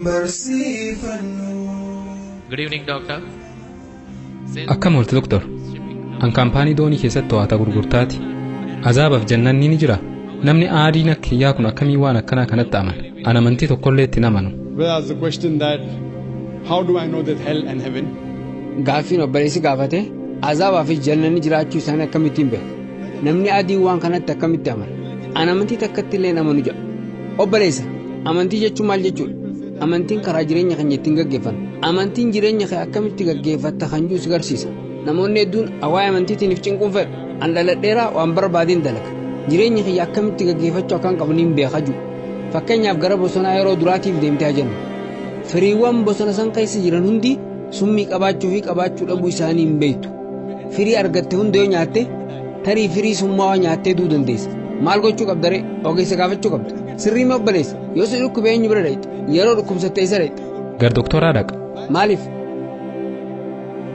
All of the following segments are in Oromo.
Good evening, doctor. Akkam olte doktor. An kaampaanii doonii keessatti to'ata gurgurtaati. Azaabaaf jannanni ni jira. Namni aadiin akkiyyaa kun akkamii waan akkanaa kanatti amana. An amantii tokkollee itti namanu. Well, that's the question that how do I know that hell and heaven? Gaaffiin obboleessi gaafate azaabaa fi jannanni jiraachuu isaanii akkamittiin beeku? Namni aadiin waan kanatti akkamitti amana? An amantii takkatti illee namanu jira. Obboleessa, amantii jechuun maal jechuudha? Amantiin karaa jireenya keenya ittiin gaggeeffanna. Amantiin jireenya kee akkamitti gaggeeffatta kan jiru si garsiisa. Namoonni hedduun waa'ee amantiitiin if cinquun fedhu. An dhaladheeraa waan barbaadeen dalaga. Jireenya kee akkamitti gaggeeffachuu akkan qabu niin beekaa jiru. Fakkeenyaaf gara bosonaa yeroo duraatiif deemtee jennu. Firiiwwan bosona san keessa jiran hundi summii qabaachuu fi qabaachuu dhabuu isaanii hin beektu. Firii argatte hunda yoo nyaatte tarii firii summaawaa nyaattee du'uu dandeessa. Maal gochuu qabda ree? Ogeessa gaafachuu qabda. Sirrii ma obboleessa? Yoo si dhukkubee eenyu bira dhaqxa? Yeroo dhukkubsattee isa dhaqxa? Gar doktoraa dhaqa. Maaliif?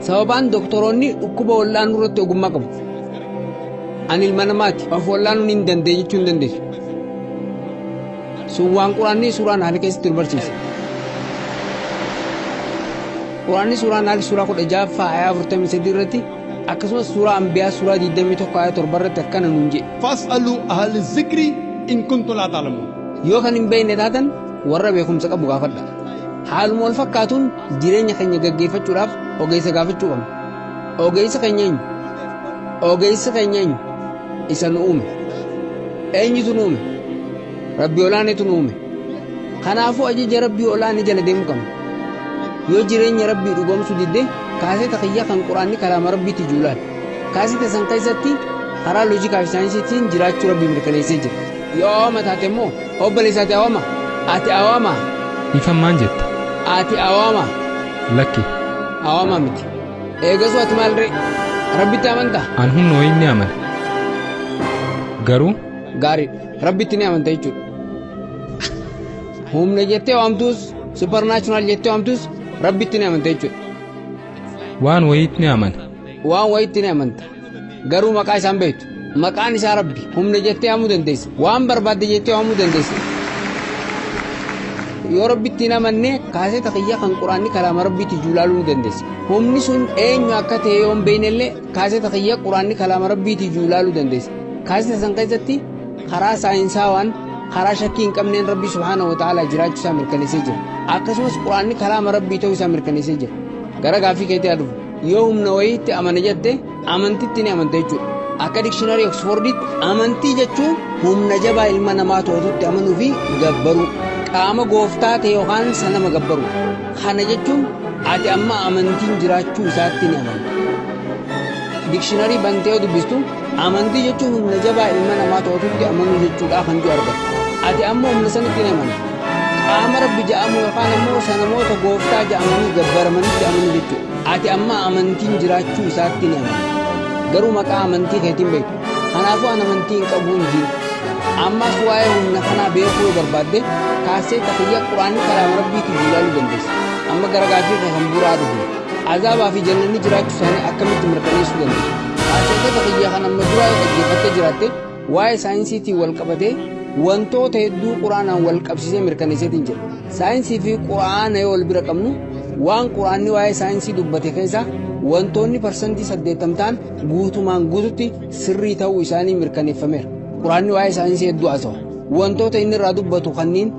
Sababaan doktoroonni dhukkuba wallaanuu irratti ogummaa qabu. Ani ilma namaati. Of wallaanuu hin dandeenye jechuu hin dandeessu. Sun waan quraanni suuraan haala keessatti nu barsiisa. Quraanni suuraan haala suuraa 16 ayaa 43 irratti akkasumas suuraa Anbiyaa suuraa 21 ayaa 7 irratti akkana nuun jedhe. Fas'alu ahli zikri in kuntum laa ta'lamuun. Yoo kan hin beekne taatan warra beekumsa qabu gaafadha. Haaluma wal fakkaatuun jireenya keenya gaggeeffachuudhaaf ogeessa gaafachuu qabna. Ogeessa keenya eenyu? Ogeessa keenya eenyu? Isa nu uume. Eenyutu nu uume? Rabbi olaanetu nu uume. Kanaafuu ajaja Rabbii olaanee jala deemuu qabna. Yoo jireenya Rabbii dhugoomsuu didde kaaseta kiyyaa kan quraanni kalaama Rabbiitti juulaan. Kaaseta san keessatti karaa loojikaa fi saayinsiitiin jiraachuu Rabbii mirkaneessee jira. Yoo awwaama taate immoo obboleessaati awwaama. Ati awwaama. Ifan maan jette? Ati awwaama. Lakki. Awwaama miti. Eegasuu ati maal ree? Rabbitti amantaa? An humna wayii ni amana. Garuu? Gaarii. Rabbitti ni amanta jechuudha. Humna jettee waamtus, supernatural jettee waamtus Rabbitti ni amanta jechuudha. Waan wayiitti ni amana. Waan wayiitti ni amanta. Garuu maqaa isaan beektu. Maqaan isaa Rabbi. Humna jettee waamuu dandeessa. Waan barbaadde jettee waamuu dandeessa. Yoo Rabbitti hin amanne kaaseta kiyyaa kan quraanni kalaama Rabbiitti juulaaluu ni dandeessa. Humni sun eenyu akka ta'e yoo hin beeknellee kaaseta kiyyaa quraanni kalaama Rabbiitti juulaaluu dandeessa. Kaaseta san keessatti karaa saayinsaawaan karaa shakkii hin qabneen Rabbi subhaanahu wa ta'aalaa jiraachuu isaa mirkaneessee jira. Akkasumas quraanni kalaama Rabbii ta'uu isaa mirkaneessee jira. Gara gaaffii keetii haa dhufu. Yoo humna wayiitti amana jette amantitti ni amanta jechuudha. Akka dikshinaarii Oksforditti amantii jechuun humna jabaa ilma namaa to'atutti amanuu fi gabbaruu. Qaama gooftaa ta'e yookaan sanama gabbaruu. Kana jechuun ati amma amantiin jiraachuu isaatti ni amanta. Dikshinaarii bantee yoo dubbistu amantii jechuun humna jabaa ilma namaa to'atutti amanuu jechuudha kan jiru argata. Ati amma humna sanitti ni amanta. Qaama Rabbi jedhamu yookaan ammoo sanamoota gooftaa jedhamanii gabbaramanitti amanuu jechuudha. Ati amma amantiin jiraachuu isaatti ni amanta. Garuu maqaa amantii keetiin beektu. Kanaafuu an amantii hin qabu hin jiru. Ammas waa'ee humna kanaa beekuu barbaadde kaasee tafiyyaa quraanni kalaama Rabbiitti juulaaluu dandeessa. Amma gara gaaffii kee kan bu'uuraa dhufu. Azaabaa fi jannanni jiraachuu isaanii akkamitti mirkaneessuu dandeessa? Kaasee tafiyyaa kan amma duraa yoo dhaggeeffattee jiraatte waa'ee saayinsiitiin wal qabatee wantoota hedduu quraanaan wal qabsiisee mirkaneesseetiin jira. Saayinsii fi quraana yoo wal bira qabnu waan quraanni waa'ee saayinsii dubbate keessaa wantoonni parsantii 80 ta'an guutumaan guututti sirrii ta'uu isaanii mirkaneeffameera. Quraanni waa'ee saayinsii hedduu haasa'u. Wantoota inni irraa dubbatu kanneen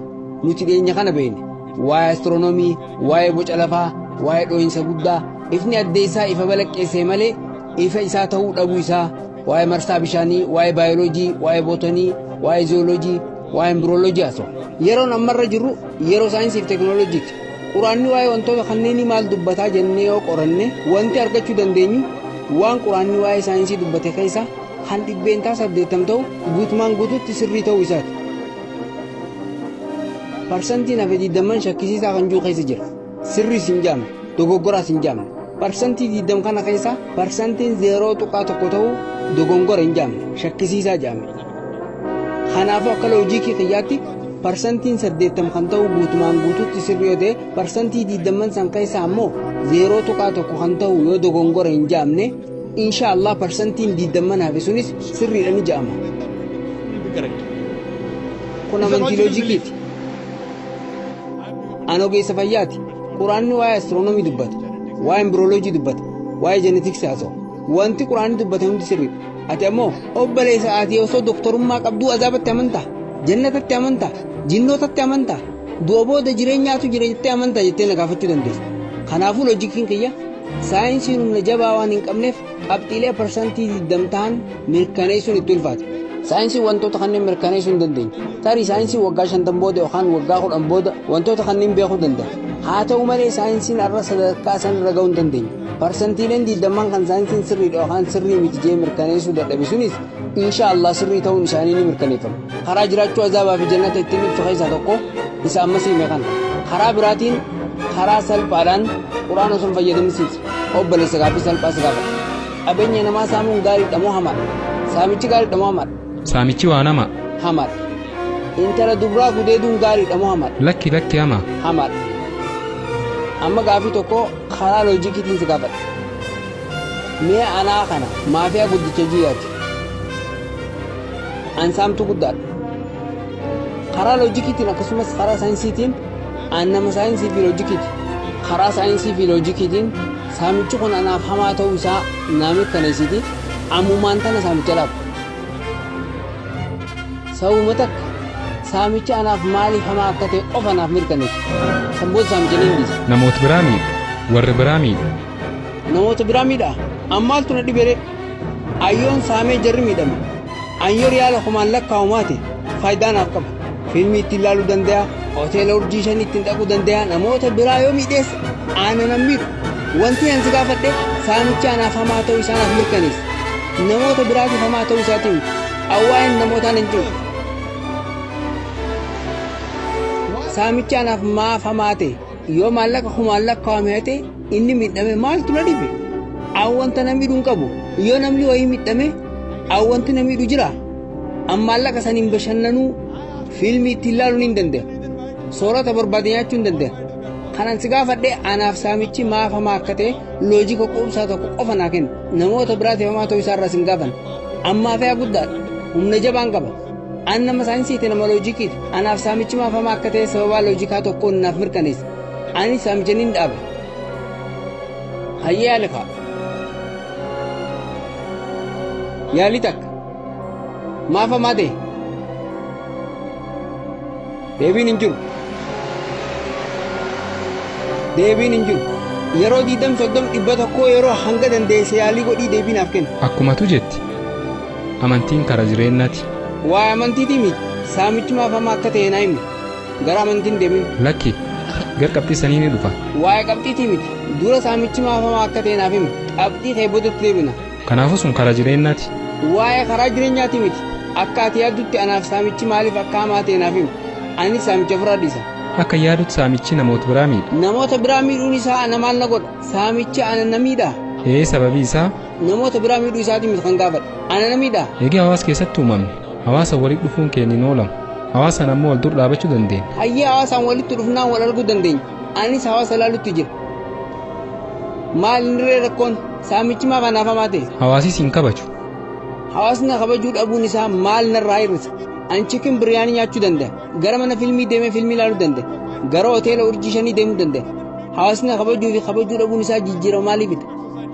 nuti dhiyeenya kana beekne waa'ee astiroonoomii, waa'ee boca lafaa, waa'ee dhoohinsa guddaa, ifni addee isaa ifa balaqqeessee malee ifa isaa ta'uu dhabuu isaa, waa'ee marsaa bishaanii, waa'ee baayoloojii, waa'ee bootonii, waa'ee ziyooloojii, waa'ee embirooloojii haasa'u. Yeroon ammarra jirru yeroo saayinsii fi teekinooloojiiti. Quraanni waa'ee wantoota kanneenii maal dubbataa jennee yoo qoranne wanti argachuu dandeenyu waan quraanni waa'ee saayinsii dubbate keessa kan 80 ta'u guutumaan guututti sirrii ta'uu isaati. Parsantiin hafe 20 shakkisiisaa kan jiru keessa jira. Sirriis hin jaamne, dogoggoraas hin jaamne. Parsantii 20 kana keessa parsantiin 0.1 ta'u dogoggora hin jaamne, shakkisiisaa jaamne. Kanaafuu akka loojikii kiyyaatti parsantiin 80 kan ta'u guutumaan guututti sirrii yoo ta'e parsantii 20 san keessaa ammoo 0.1 kan ta'u yoo dogoggora hin jaamne inshallah parsantiin 20 hafe sunis sirriidha ni jaama. Kun amantii loojikiiti. An ogeessa fayyaati. Quraanni waa'ee astiroonomii dubbata. Waa'ee embirooloojii dubbata. Waa'ee jeenetiksii haasa'u. Wanti quraanni dubbate hundi sirrii. Ati ammoo obboleessa ati osoo doktorummaa qabduu azaabatti amantaa? Jannatatti amantaa? Jinnootatti amantaa? Du'a booda jireenyaatu jira jettee amantaa jettee na gaafachuu dandeessa. Kanaafuu loojikiin kiyya saayinsiin humna jabaa waan hin qabneef qabxiilee parsantii 20 ta'an mirkaneessuun itti ulfaata. Saayinsiin wantoota kanneen mirkaneessuu hin dandeenye. Tarii saayinsiin waggaa 50 booda yookaan waggaa 10 booda wantoota kanneen beekuu danda'a. Haa ta'u malee saayinsiin har'a sadarkaa san irra gahuu hin dandeenye. Parsantiileen 20 kan saayinsiin sirriidha yookaan sirrii miti jee mirkaneessuu dadhabe sunis inshaallah sirrii ta'uun isaanii ni mirkaneeffama. Karaa jiraachuu azaabaa fi jannata ittiin ibsu keessaa tokko isa ammas hime kana. Karaa biraatiin karaa salphaadhaan quraana sun fayyadamsiisa. Obboleessa gaaffii salphaa si gaafata. Qabeenya namaa saamuun gaariidha moo hamaadha? Saamichi gaariidha moo hamaadha? Saamichi waan hamaa. Hamaadha. Intala dubraa gudeeduun gaariidha moo hamaadha? Lakki hamaa. Hamaadha. Amma gaaffii tokko karaa loojikiitiin si gaafata. Mee anaa kana maafiyaa guddicha jiyyaati. Ansaamtu guddaadha. Karaa loojikiitiin akkasumas karaa saayinsiitiin an nama saayinsii fi loojikiiti. Karaa saayinsii fi loojikiitiin saamichi kun anaaf hamaa ta'uu isaa naa mirkaneessiti. Ammumaan tana saamicha dhaabu. Sababuma takka saamichi anaaf maaliif hamaa akka ta'e qofa naaf mirkaneessu. Sanboota saamicha ni hindisa. Namoota biraa miidha. Warri biraa miidha. Namoota biraa miidha. Ammaaltu na dhibere. Ayyoon saamee jarri miidhame. Ayyoon yaala kumaan lakkaa'umaate faayidaa naaf qaba. Fiilmii ittiin ilaaluu danda'a. Hoteela urjii shan ittiin dhaquu danda'a. Namoota biraa yoo miidheessa aana nan miidhu. Wanti ani si gaafadhe saamichi anaaf hamaa ta'uu isaa naaf mirkaneessa. Namoota biraatiif hamaa ta'uu isaatiin awwaa'een namootaan hin jiru. Saamichi anaaf maaf hamaa ta'e yoo maallaqa kumaan lakkaa'ame ta'e inni miidhame maaltu na dhibe? Awwanta na miidhu hin qabu. Yoo namni wayii miidhame awwanti na miidhu jira. An maallaqa saniin bashannanuu fiilmii ittiin ilaaluu hin danda'a. Soorata barbaade nyaachuu hin danda'a. Kanan si gaafadhe anaaf saamichi maaf hamaa akka ta'e loojika quubsaa tokko qofa naa kenna. Namoota biraatiif hamaa ta'uu isaarraa sin gaafan. Ammaa fe'aa guddaadha. Humna jabaan qaba. An nama saayinsiiti nama loojikiiti. Anaaf saamichi maaf hamaa akka ta'e sababaa loojikaa tokkoon naaf mirkaneessa. Ani saamicha nin dhaaba. Hayyee yaali kaa. Yaali takka. Maaf hamaa ta'e. Deebiin hin jiru. Deebiin hin jiru. Yeroo 20-30 yeroo hanga dandeesse yaalii godhii deebii naaf kenna. Akkumatu jetti. Amantiin karaa jireenyaati. Waa'ee amantiitii miti. Saamichi maaf hamaa akka ta'e naa himi. Gara amantiin deemin. Lakki gar qabxii sanii ni dhufa. Waa'ee qabxiitii miti. Dura saamichi maaf hamaa akka ta'e naaf himi. Qabxii ta'e boodatti deebina. Kanaafuu sun karaa jireenyaati. Waa'ee karaa jireenyaati miti. Akka ati yaaddutti anaaf saamichi maaliif akka hamaa ta'e naaf himi. Ani saamicha ofirraa dhiisa. Akka yaadutti saamichi namoota biraa miidha. Namoota biraa miidhuun isaa ana maal na godha? Saamichi ana na miidha. Sababii isaa? Namoota biraa miidhuu isaatiin miti kan gaafadha. Ana na miidha. Egaa hawaasa keessatti uumamne. Hawaasa walitti dhufuun keenya ni oolama. Hawaasaan ammoo wal dura dhaabachuu dandeenya. Hayyee hawaasaan walitti dhufnaan wal arguu dandeenya. Anis hawaasa ilaalutti jira. Maal inni rakkoon saamichi maaf anaaf hamaa ta'e? Hawaasi siin kabaju. Hawaasni kabajuu dhabuun isaa maal narraa hir'isa? An chicken biryaanii nyaachuu danda'a. Gara mana fiilmii deemee fiilmii ilaaluu danda'a. Gara hoteela urjii shanii deemuu danda'a. Hawaasni kabajuu fi kabajuu dhabuun isaa jijjiirama maaliifidha?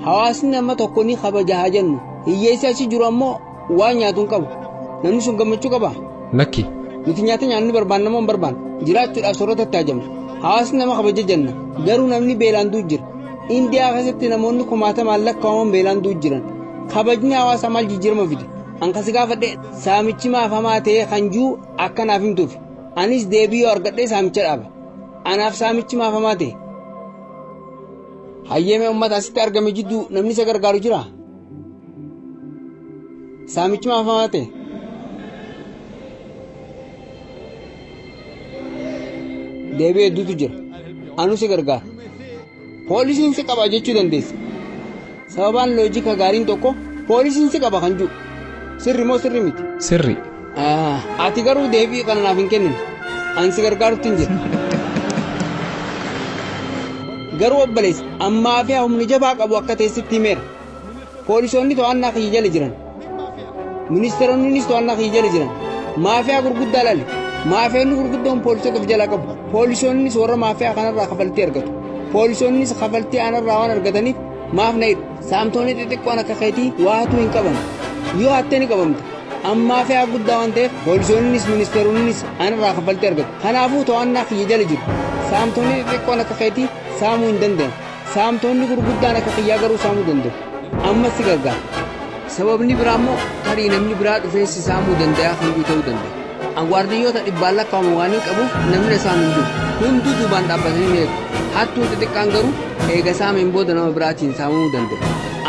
Hawaasni nama tokko ni kabaja haa jennu. Hiyyeessi achi jiru ammoo waan nyaatu hin qabu. Namni sun gammachuu qaba. Lakki. Nuti nyaata nyaannu barbaanna moo hin barbaanne? Jiraachuudhaaf soorratatti haajamna. Hawaasni nama kabaja jenna. Garuu namni beelaan du'u jira. Indiyaa keessatti namoonni 1000 lakkaa'aman beelaan du'u jiran. Kabajni hawaasaa maal jijjiirama fide? Ankasi gaafadhe saamichi maaf hamaa ta'e kan jiru akka naaf himtuuf. Anis deebii yoo argadhe saamicha dhaaba. Anaaf saamichi maaf hamaa ta'e? Hayyeemee uummata asitti argame jidduu namni isa gargaaru jira? Saamichi maaf hamaa ta'e? Deebii hedduutu jira. Anu si gargaara. Poolisiin si qaba jechuu dandeessa. Sababaan loojika gaariin tokko poolisiin si qaba kan jiru. Sirri moo sirri miti? Sirri. Ati garuu deebii kana naaf hin kennine. Ani si gargaarutti hin jiru. Garuu obboleessa ammaa fi humni jabaa qabu akka teessitti himeera. Poolisoonni to'annaa kiyya jala jiran. Ministeeronnis to'annaa kiyya jala jiran. Maafiyaa gurguddaa laale. Maafiyaan gurguddoon poolisoota of jalaa qabu. Poolisoonnis warra maafiyaa kanarraa kafaltii argatu. Poolisoonnis kafaltii aanarraa waan argataniif maaf na hidhu. Saamtonni xixiqqoon akka keetii waatu hin qaban. Yoo hattee ni qabamta. Ammaa fe'aa guddaa waan ta'eef poolisoonnis ministeeronnis aanarraa kafaltii argatu. Kanaafuu to'annaa kiyya jala jiru. Saamtonni xixiqqoon akka keetii saamuu hin danda'an. Saamtonni gurguddaan akka kiyyaa garuu saamuu danda'u. Ammas si gargaara. Sababni biraa immoo tarii namni biraa dhufee si saamuu danda'a hunduu ta'uu danda'a. Angwaardiyyoota dhibbaan lakkaa'amu waan hin qabuuf namni isaan hunduu duubaan dhaabbatanii ni eegu. Hattuun xixiqqaan garuu eega saameen booda nama biraatiin saamamuu danda'a.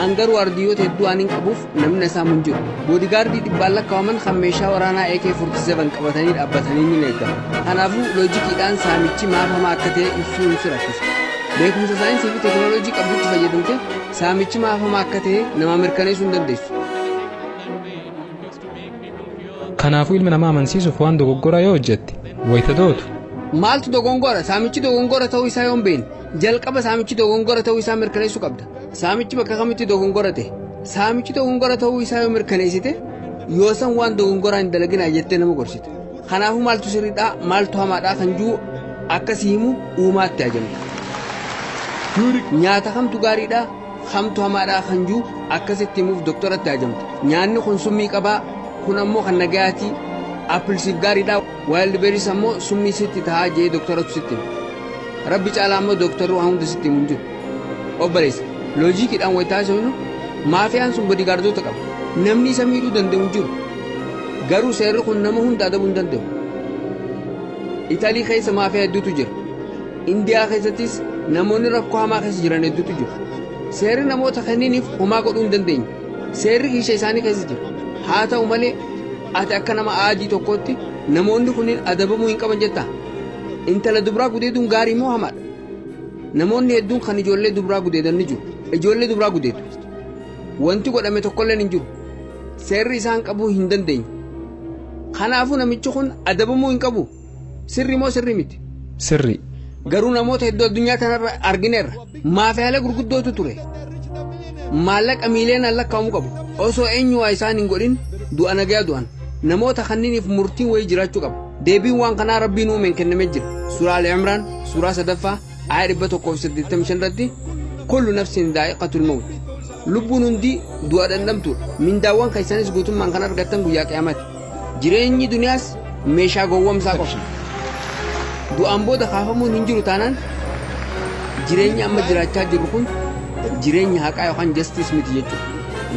Angaruu waardiyyoota hedduu waan hin qabuuf namni isaan hin jiru. Boodigaardii dhibbaan lakkaa'aman kan meeshaa waraanaa AK-47 qabatanii dhaabbatanii ni eegama. Kanaafuu loojikiidhaan saamichi maaf hamaa akka ta'e ibsuun si rakkisa. Beekumsa saayinsii fi teekinooloojii qabdutti fayyadamte saamichi maaf hamaa akka ta'e nama mirkaneessuu hin dandeessu. Kanaafuu ilma namaa amansiisuuf waan dogoggoraa yoo hojjette wayita dootu. Maaltu dogongora? Saamichi dogongora ta'uu isaa yoo hin beekne jalqaba saamichi dogongora ta'uu isaa mirkaneessuu qabda. Saamichi bakka kamitti dogongora ta'e? Saamichi dogongora ta'uu isaa yoo mirkaneessite yoo san waan dogongora hin dalaginaa jettee nama gorsite. Kanaafuu maaltu sirriidhaa maaltu hamaadhaa kan jiru akkasii himu uumaatti ajamta. Nyaata kamtu gaariidhaa kamtu hamaadhaa kan jiru akkasitti himuuf doktoratti ajamta. Nyaanni kun summii qabaa kun ammoo kan nagayaatii appilsiif gaariidhaa waayildi beeris ammoo summii sitti tahaa jee doktoratu sitti himu. Rabbi caalaa ammoo doktorri waan hunda sitti himu hin jiru. Obboleessa loojikiidhaan wayitaa isa maafiyaan sun boodigaardota qaba. Namni isa miidhuu danda'u hin jiru. Garuu seerri kun nama hunda adabuu hin danda'u. Italii keessa maafiyaa hedduutu jira. Indiyaa keessattis namoonni rakkoo hamaa keessa jiran hedduutu jiru. Seerri namoota kanniiniif homaa godhuu hin dandeenye. Seerri hiisha isaanii keessa jira. Haa ta'u malee ati akka nama aadii tokkootti namoonni kunniin adabamuu hin qaban jettaa. Intala dubraa gudeeduun gaarii moo hamaadha? Namoonni hedduun kan ijoollee dubraa gudeedan ni jiru. Ijoollee dubraa gudeedu. Wanti godhame tokkolleen hin jiru. Seerri isaan qabuu hin dandeenye. Kanaafuu namichi kun adabamuu hin qabu. Sirri moo sirri miti? Sirri. Garuu namoota hedduu addunyaa kanarra argineerra. Maafiyaalee gurguddootu ture. Maallaqa miiliyoonaan lakkaa'amuu qabu. Osoo eenyu waa isaan hin godhin du'a nagayaa du'an. Namoota kanniiniif murtiin wayii jiraachuu qaba. Deebiin waan kanaa rabbiin uumeen kennamee jira. Suuraa Al-Imraan, suuraa 3ffaa, ayyaa 185 irratti kullu nafsin daa'iqatul mawt. Lubbuun hundi du'a dhandhamtuudha. Mindaawwan keessanis guutummaan kan argattan guyyaa qiyaamaati. Jireenyi duniyaas meeshaa gowwomsaa qofa. Du'aan booda kaafamuun hin jiru taanaan jireenyi amma jiraachaa jirru kun jireenya haqaa yookaan justice miti jechuudha.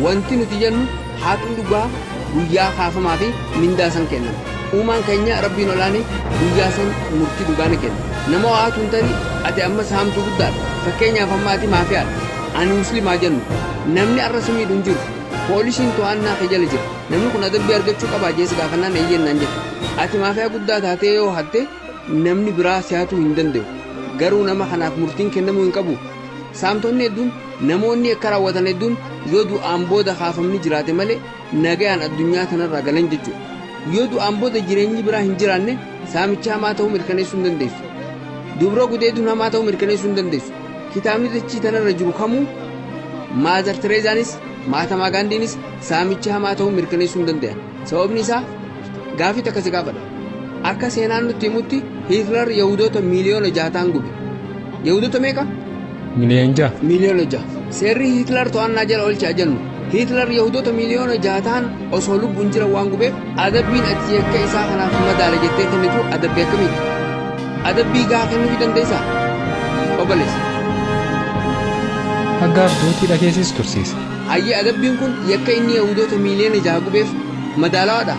Wanti nuti jennu haqni dhugaa guyyaa kaafamaa fi mindaa san kennama. Uumaan keenya rabbiin olaanee guyyaa san murtii dhugaa ni kenna. Nama waatu hin tani ati amma saamtuu guddaadha. Fakkeenyaaf amma ati maafiyaadha. Ani muslimaa jennu namni arrasi miidhu hin jiru. Poolisiin to'annaa kee jala jira. Namni kun adabbii argachuu qabaa jees gaafannaan eeyyannaan jedha. Ati maafiyaa guddaa taatee yoo hatte namni biraa si'atuu hin danda'u. Garuu nama kanaaf murtiin kennamuu hin qabu. Saamtonni hedduun namoonni akka raawwatan hedduun yoo du'aan booda kaafamni jiraate malee nagayaan addunyaa kanarraa galan jechuudha. Yoo du'aan booda jireenyi biraa hin jiraanne saamichi hamaa ta'uu mirkaneessuu hin dandeessu. Dubra gudeeduun hamaa ta'uu mirkaneessuu hin dandeessu. Kitaabni dachii tanarra jiru kamuu Maazar Tereezaanis Maatamaa Gaandiinis saamichi hamaa ta'uu mirkaneessuu hin danda'an. Sababni isaa gaafii takka si gaafadha. Akka seenaan nutti himutti Hitler Yahudoota miiliyoona 6 gube. Yahudoota meeqa? Miliyoona 6. Seerri Hitler to'annaa jala oolchaa jennu. Hitler Yahudoota miiliyoona 6 osoo lubbuun jiran waan gubeef adabbiin ati yakka isaa kanaaf madaala jettee kennitu adabbii akkamiiti? Adabbii gahaa kennuu dandeessaa? Obboleessa. Haggaaf duutii dhageessis tursiise. Ayyee adabbiin kun yakka inni Yahudoota miiliyoona 6 gubeef madaalawaadha.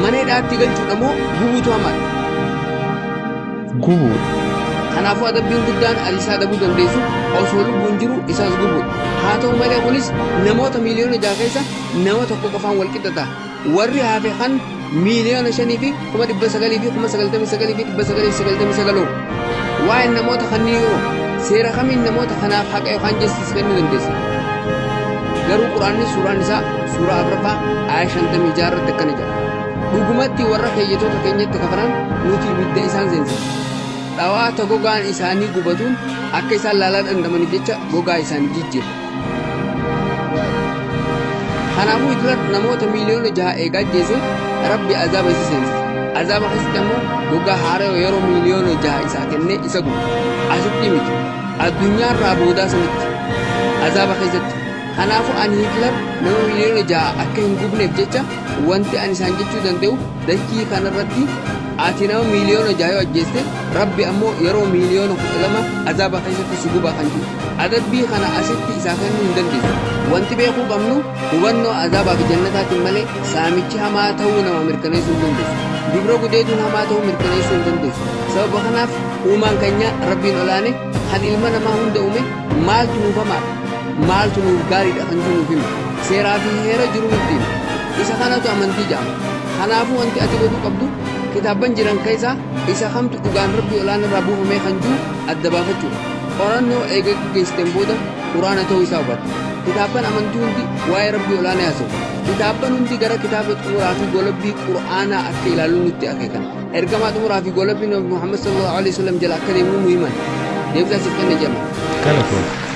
Mana hidhaatti galchuudha moo gubuutu hamaadha? Gubuudha. Kanaafuu adabbiin guddaan ati isaa adabuu dandeessu osoo lubbuun jiru isaas gubuudha. Haa ta'u malee kunis namoota miiliyoona 6 keessa nama tokko qofaan wal qixa ta'a. Warri hafe kan miiliyoona 5 fi 900 fi 99 fi 999. Waa'een namoota kanneen yoo seera kamiin namoota kanaaf haqa yookaan justice kennuu dandeessa? Garuu Quraanni suuraan isaa suuraa 4ffaa ayyaa 56 irratti akkana jedha. Dhugumatti warra keeyyatoota keenyatti kafaran nuti ibidda isaan seensisa. Dhawaata gogaan isaanii gubatuun akka isaan laalaa dandamaniif jecha gogaa isaanii jijjiira. Kanaafuu Hitler namoota miiliyoona 6 eegaa ajjeese Rabbi azaaba isa seensisa. azaaba keessatti ammoo gogaa haaree yeroo miiliyoona 6 isaa kennee isa gubu asitti miti addunyaarraa boodaa sanitti azaaba keessatti kanaafu ani Hitler nama miiliyoona 6 akka hin gubneef jecha wanti ani isaan jechuu danda'u dachii kanarratti ati nama miiliyoona 6 yoo ajjeeste rabbi ammoo yeroo miiliyoona 12 azaaba keessatti si gubaa kan jiru adabbii kana asitti isaa kennuu hin dandeessu wanti beekuu qabnu hubannoo azaabaa fi jannataatiin malee saamichi hamaa ta'uu nama mirkaneessuu hin dandeessu dibra gudeetuun hamaa ta'uu mirkaneessuu hin dandeessu sababa kanaaf uumaan keenya rabbiin olaane kan ilma namaa hunda uume maaltu nuuf hamaadha maaltu nuuf gaariidha kan jiru nuuf hima seeraa fi heera jiru nutti hima isa kanatu amantii jedhama kanaafuu wanti ati godhuu qabdu kitaaban jiran keessaa isa kamtu dhugaan rabbii olaanaa irraa buufamee kan jiru adda baafachuudha qorannoo eega geessiteen booda quraana ta'uu isaa hubatta kitaaban amantii hundi waa'ee rabbii olaanaa haasa'u kitaaban hundi gara kitaaba xumuraa fi golabbii quraanaa akka ilaaluun nutti akeekan ergamaa xumuraa fi golabbii nabi Muhammad sallallahu alaihi wasallam jala akka deemnu nu himan deebisaa siif kenna jedhama.